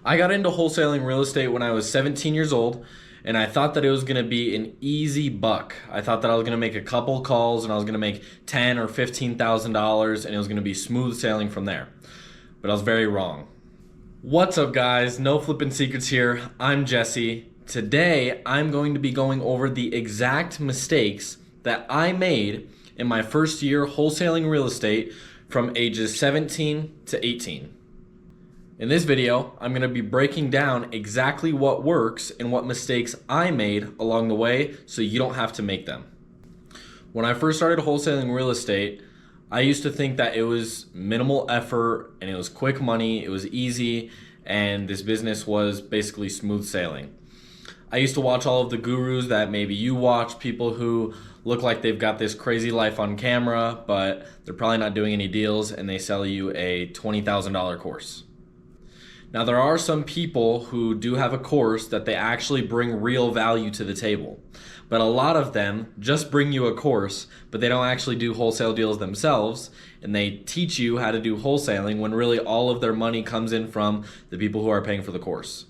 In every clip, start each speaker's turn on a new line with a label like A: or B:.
A: I got into wholesaling real estate when I was 17 years old, and I thought that it was going to be an easy buck. I thought that I was going to make a couple calls and I was going to make $10,000 or $15,000 and it was going to be smooth sailing from there. But I was very wrong. What's up, guys? No flipping secrets here. I'm Jesse. Today, I'm going to be going over the exact mistakes that I made in my first year wholesaling real estate from ages 17 to 18. In this video, I'm going to be breaking down exactly what works and what mistakes I made along the way so you don't have to make them. When I first started wholesaling real estate, I used to think that it was minimal effort and it was quick money, it was easy, and this business was basically smooth sailing. I used to watch all of the gurus that maybe you watch, people who look like they've got this crazy life on camera, but they're probably not doing any deals, and they sell you a $20,000 course. Now, there are some people who do have a course that they actually bring real value to the table. But a lot of them just bring you a course, but they don't actually do wholesale deals themselves, and they teach you how to do wholesaling when really all of their money comes in from the people who are paying for the course.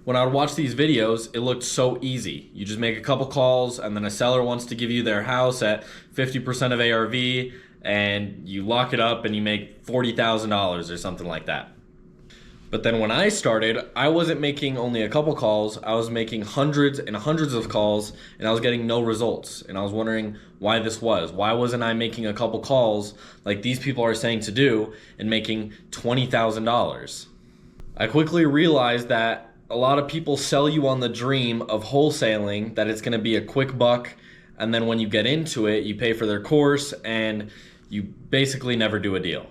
A: When I would watch these videos, it looked so easy. You just make a couple calls, and then a seller wants to give you their house at 50% of ARV, and you lock it up and you make $40,000 or something like that. But then when I started, I wasn't making only a couple calls, I was making hundreds and hundreds of calls, and I was getting no results. And I was wondering why this was. Why wasn't I making a couple calls like these people are saying to do and making $20,000? I quickly realized that a lot of people sell you on the dream of wholesaling, that it's gonna be a quick buck, and then when you get into it, you pay for their course and you basically never do a deal.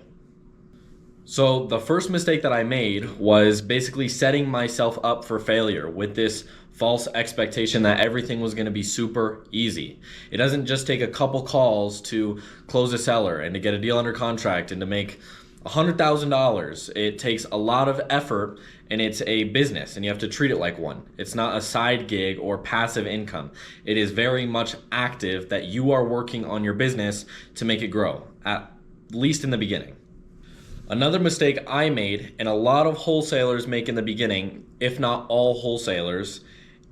A: So the first mistake that I made was basically setting myself up for failure with this false expectation that everything was going to be super easy. It doesn't just take a couple calls to close a seller and to get a deal under contract and to make $100,000. It takes a lot of effort, and it's a business and you have to treat it like one. It's not a side gig or passive income. It is very much active, that you are working on your business to make it grow, at least in the beginning. Another mistake I made, and a lot of wholesalers make in the beginning, if not all wholesalers,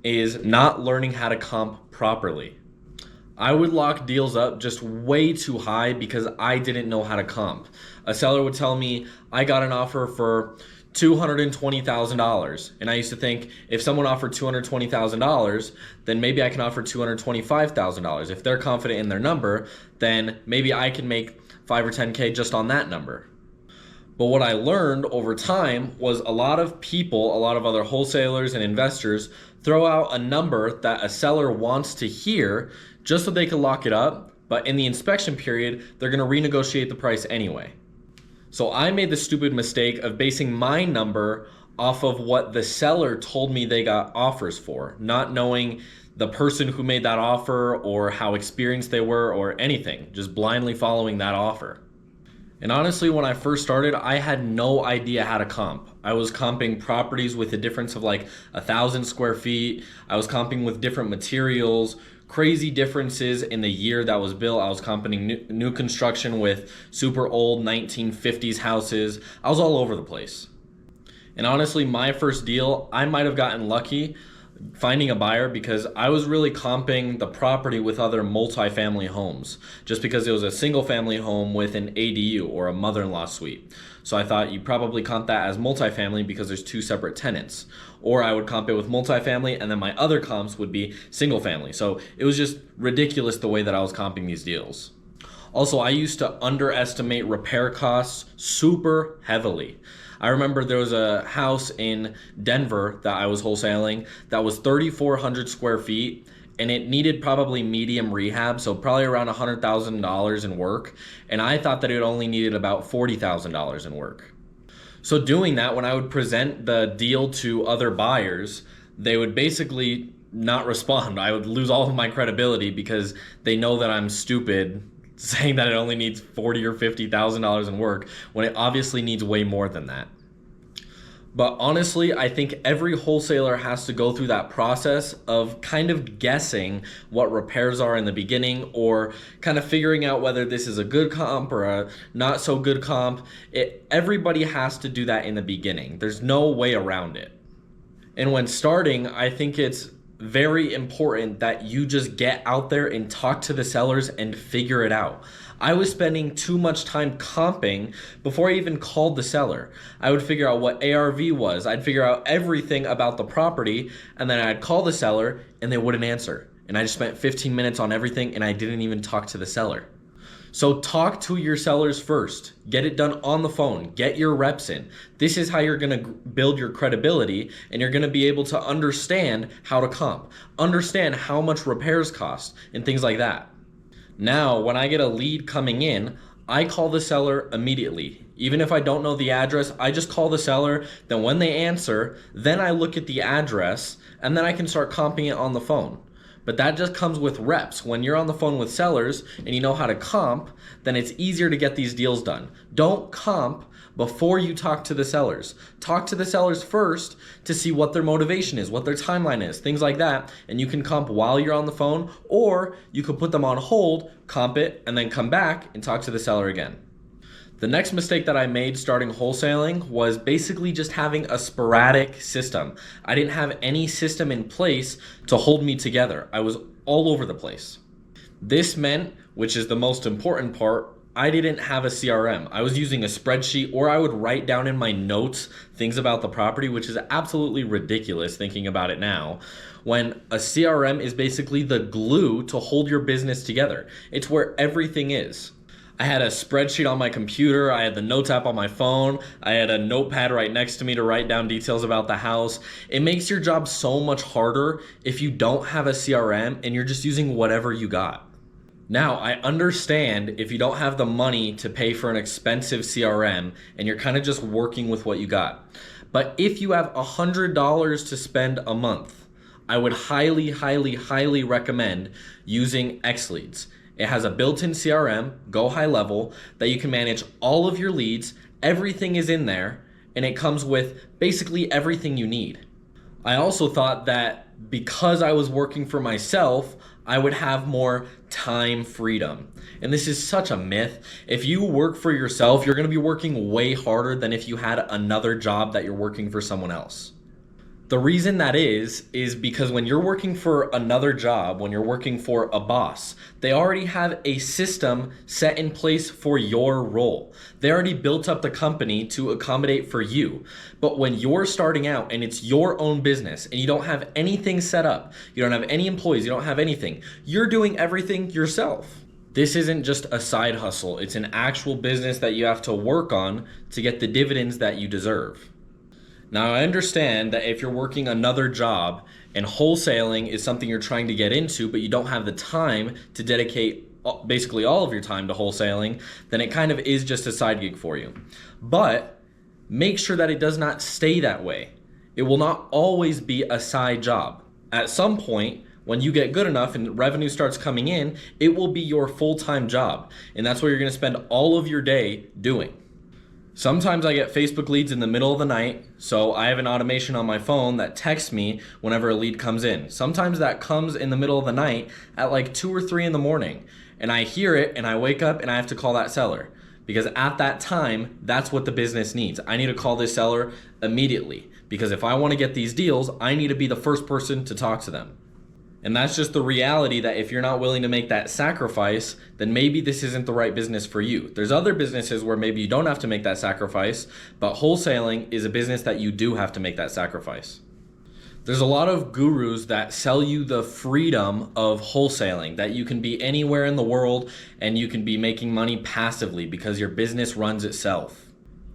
A: is not learning how to comp properly. I would lock deals up just way too high because I didn't know how to comp. A seller would tell me, I got an offer for $220,000. And I used to think, if someone offered $220,000, then maybe I can offer $225,000. If they're confident in their number, then maybe I can make 5 or 10K just on that number. But what I learned over time was a lot of people, a lot of other wholesalers and investors throw out a number that a seller wants to hear just so they can lock it up, but in the inspection period, they're gonna renegotiate the price anyway. So I made the stupid mistake of basing my number off of what the seller told me they got offers for, not knowing the person who made that offer or how experienced they were or anything, just blindly following that offer. And honestly, when I first started, I had no idea how to comp. I was comping properties with a difference of like 1,000 square feet. I was comping with different materials, crazy differences in the year that was built. I was comping new construction with super old 1950s houses. I was all over the place. And honestly, my first deal, I might have gotten lucky finding a buyer because I was really comping the property with other multifamily homes, just because it was a single family home with an ADU or a mother-in-law suite. So I thought you probably comp that as multifamily because there's two separate tenants. Or I would comp it with multifamily, and then my other comps would be single family. So it was just ridiculous the way that I was comping these deals. Also, I used to underestimate repair costs super heavily. I remember there was a house in Denver that I was wholesaling that was 3,400 square feet, and it needed probably medium rehab, so probably around $100,000 in work, and I thought that it only needed about $40,000 in work. So doing that, when I would present the deal to other buyers, they would basically not respond. I would lose all of my credibility because they know that I'm stupid saying that it only needs $40,000 or $50,000 in work when it obviously needs way more than that. But honestly, I think every wholesaler has to go through that process of kind of guessing what repairs are in the beginning, or kind of figuring out whether this is a good comp or a not so good comp. Everybody has to do that in the beginning. There's no way around it. And when starting, I think it's very important that you just get out there and talk to the sellers and figure it out. I was spending too much time comping before I even called the seller. I would figure out what ARV was. I'd figure out everything about the property, and then I'd call the seller and they wouldn't answer. And I just spent 15 minutes on everything and I didn't even talk to the seller. So talk to your sellers first. Get it done on the phone. Get your reps in. This is how you're going to build your credibility, and you're going to be able to understand how to comp, understand how much repairs cost, and things like that. Now, when I get a lead coming in, I call the seller immediately. Even if I don't know the address, I just call the seller. Then when they answer, then I look at the address, and then I can start comping it on the phone. But that just comes with reps. When you're on the phone with sellers and you know how to comp, then it's easier to get these deals done. Don't comp before you talk to the sellers. Talk to the sellers first to see what their motivation is, what their timeline is, things like that. And you can comp while you're on the phone, or you could put them on hold, comp it, and then come back and talk to the seller again. The next mistake that I made starting wholesaling was basically just having a sporadic system. I didn't have any system in place to hold me together. I was all over the place. This meant, which is the most important part, I didn't have a CRM. I was using a spreadsheet, or I would write down in my notes things about the property, which is absolutely ridiculous thinking about it now, when a CRM is basically the glue to hold your business together. It's where everything is. I had a spreadsheet on my computer, I had the notes app on my phone, I had a notepad right next to me to write down details about the house. It makes your job so much harder if you don't have a CRM and you're just using whatever you got. Now, I understand if you don't have the money to pay for an expensive CRM and you're kind of just working with what you got. But if you have $100 to spend a month, I would highly recommend using XLeads. It has a built-in CRM, go high level, that you can manage all of your leads. Everything is in there, and it comes with basically everything you need. I also thought that because I was working for myself, I would have more time freedom. And this is such a myth. If you work for yourself, you're going to be working way harder than if you had another job that you're working for someone else. The reason that is because when you're working for another job, when you're working for a boss, they already have a system set in place for your role. They already built up the company to accommodate for you. But when you're starting out and it's your own business and you don't have anything set up, you don't have any employees, you don't have anything, you're doing everything yourself. This isn't just a side hustle. It's an actual business that you have to work on to get the dividends that you deserve. Now, I understand that if you're working another job and wholesaling is something you're trying to get into, but you don't have the time to dedicate basically all of your time to wholesaling, then it kind of is just a side gig for you. But make sure that it does not stay that way. It will not always be a side job. At some point, when you get good enough and revenue starts coming in, it will be your full-time job. And that's what you're going to spend all of your day doing. Sometimes I get Facebook leads in the middle of the night, so I have an automation on my phone that texts me whenever a lead comes in. Sometimes that comes in the middle of the night at like 2 or 3 in the morning, and I hear it and I wake up and I have to call that seller, because at that time, that's what the business needs. I need to call this seller immediately, because if I want to get these deals, I need to be the first person to talk to them. And that's just the reality, that if you're not willing to make that sacrifice, then maybe this isn't the right business for you. There's other businesses where maybe you don't have to make that sacrifice, but wholesaling is a business that you do have to make that sacrifice. There's a lot of gurus that sell you the freedom of wholesaling, that you can be anywhere in the world and you can be making money passively because your business runs itself.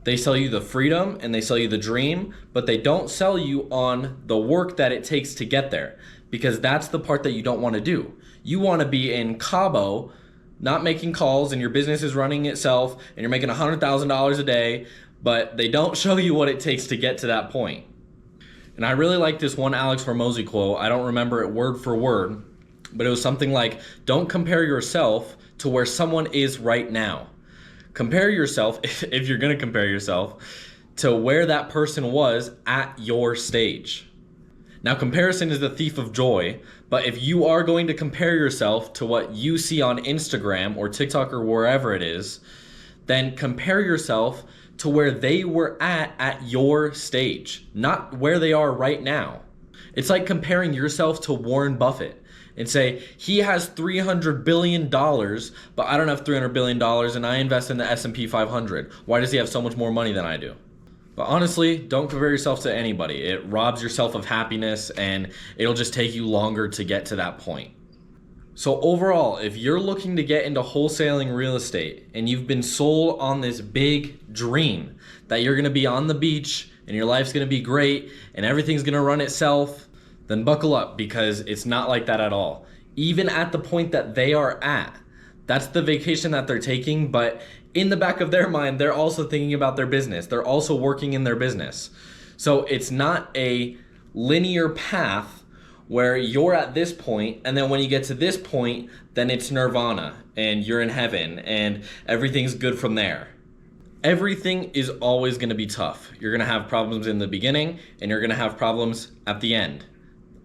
A: They sell you the freedom and they sell you the dream, but they don't sell you on the work that it takes to get there. Because that's the part that you don't want to do. You want to be in Cabo, not making calls, and your business is running itself, and you're making $100,000 a day, but they don't show you what it takes to get to that point. And I really like this one Alex Hormozy quote. I don't remember it word for word, but it was something like, don't compare yourself to where someone is right now. Compare yourself, if you're going to compare yourself, to where that person was at your stage. Now, comparison is the thief of joy, but if you are going to compare yourself to what you see on Instagram or TikTok or wherever it is, then compare yourself to where they were at your stage, not where they are right now. It's like comparing yourself to Warren Buffett and say, he has $300 billion, but I don't have $300 billion and I invest in the S&P 500. Why does he have so much more money than I do? But honestly, don't compare yourself to anybody. It robs yourself of happiness and it'll just take you longer to get to that point. So overall, if you're looking to get into wholesaling real estate and you've been sold on this big dream that you're gonna be on the beach and your life's gonna be great and everything's gonna run itself, then buckle up, because it's not like that at all. Even at the point that they are at, that's the vacation that they're taking, but in the back of their mind, they're also thinking about their business. They're also working in their business. So it's not a linear path where you're at this point, and then when you get to this point, then it's nirvana and you're in heaven and everything's good from there. Everything is always gonna be tough. You're gonna have problems in the beginning and you're gonna have problems at the end.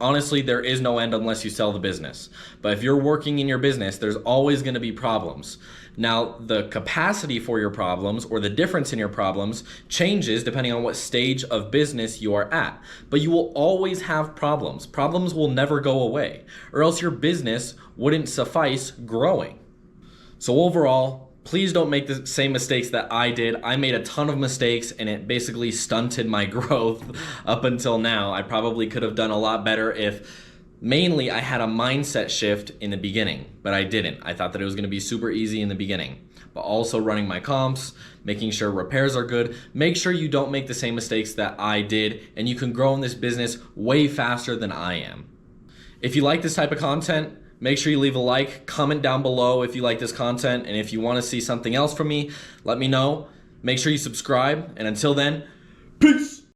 A: Honestly, there is no end unless you sell the business. But if you're working in your business, there's always gonna be problems. Now, the capacity for your problems or the difference in your problems changes depending on what stage of business you are at. But you will always have problems. Problems will never go away, or else your business wouldn't suffice growing. So overall, please don't make the same mistakes that I did. I made a ton of mistakes and it basically stunted my growth up until now. I probably could have done a lot better if mainly I had a mindset shift in the beginning, but I didn't. I thought that it was gonna be super easy in the beginning, but also running my comps, making sure repairs are good. Make sure you don't make the same mistakes that I did, and you can grow in this business way faster than I am. If you like this type of content, make sure you leave a like, comment down below if you like this content, and if you wanna see something else from me, let me know. Make sure you subscribe, and until then, peace!